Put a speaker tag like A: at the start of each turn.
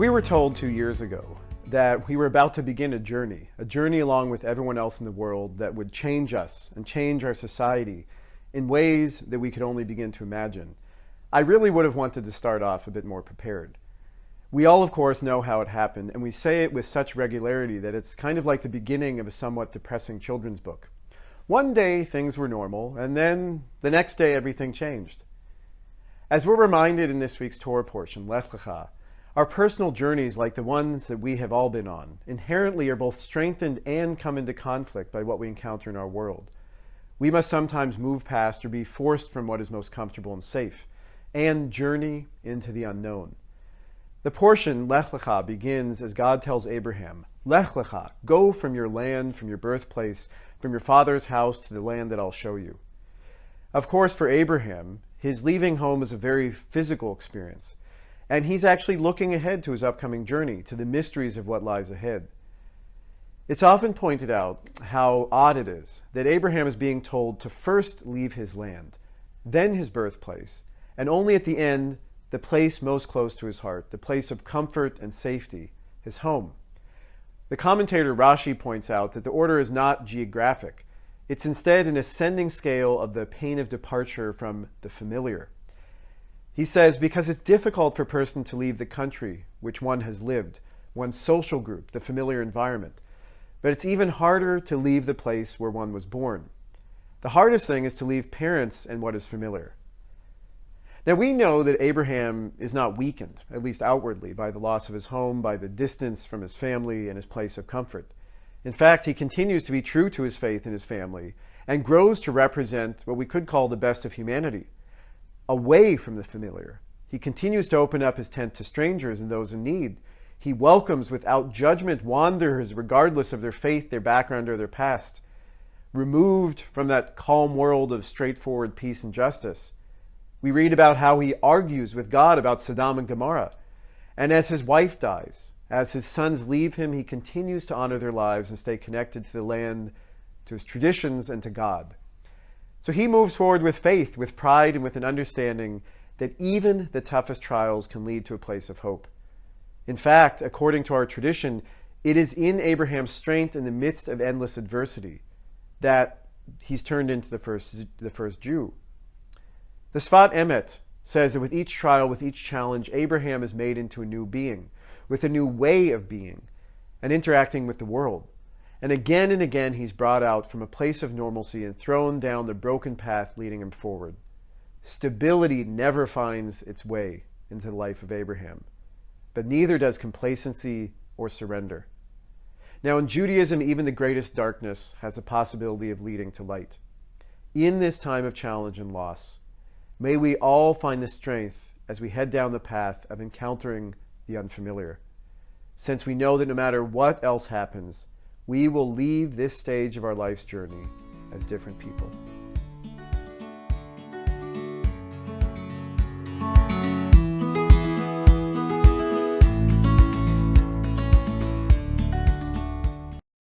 A: we were told 2 years ago that we were about to begin a journey along with everyone else in the world that would change us and change our society in ways that we could only begin to imagine, I really would have wanted to start off a bit more prepared. We all, of course, know how it happened, and we say it with such regularity that it's kind of like the beginning of a somewhat depressing children's book. One day things were normal, and then the next day everything changed. As we're reminded in this week's Torah portion, Lech, our personal journeys, like the ones that we have all been on, inherently are both strengthened and come into conflict by what we encounter in our world. We must sometimes move past or be forced from what is most comfortable and safe, and journey into the unknown. The portion, Lech Lecha, begins as God tells Abraham, Lech Lecha, go from your land, from your birthplace, from your father's house to the land that I'll show you. Of course, for Abraham, his leaving home is a very physical experience, and he's actually looking ahead to his upcoming journey, to the mysteries of what lies ahead. It's often pointed out how odd it is that Abraham is being told to first leave his land, then his birthplace, and only at the end, the place most close to his heart, the place of comfort and safety, his home. The commentator Rashi points out that the order is not geographic. It's instead an ascending scale of the pain of departure from the familiar. He says, because it's difficult for a person to leave the country which one has lived, one's social group, the familiar environment. But it's even harder to leave the place where one was born. The hardest thing is to leave parents and what is familiar. Now we know that Abraham is not weakened, at least outwardly, by the loss of his home, by the distance from his family and his place of comfort. In fact, he continues to be true to his faith and his family, and grows to represent what we could call the best of humanity. Away from the familiar, he continues to open up his tent to strangers and those in need. He welcomes without judgment wanderers regardless of their faith, their background, or their past. Removed from that calm world of straightforward peace and justice, we read about how he argues with God about Sodom and Gomorrah. And as his wife dies, as his sons leave him, he continues to honor their lives and stay connected to the land, to his traditions, and to God. So he moves forward with faith, with pride, and with an understanding that even the toughest trials can lead to a place of hope. In fact, according to our tradition, it is in Abraham's strength in the midst of endless adversity that he's turned into the first Jew. The Sfat Emet says that with each trial, with each challenge, Abraham is made into a new being, with a new way of being and interacting with the world. And again he's brought out from a place of normalcy and thrown down the broken path leading him forward. Stability never finds its way into the life of Abraham, but neither does complacency or surrender. Now in Judaism, even the greatest darkness has the possibility of leading to light. In this time of challenge and loss, may we all find the strength as we head down the path of encountering the unfamiliar, since we know that no matter what else happens, we will leave this stage of our life's journey as different people.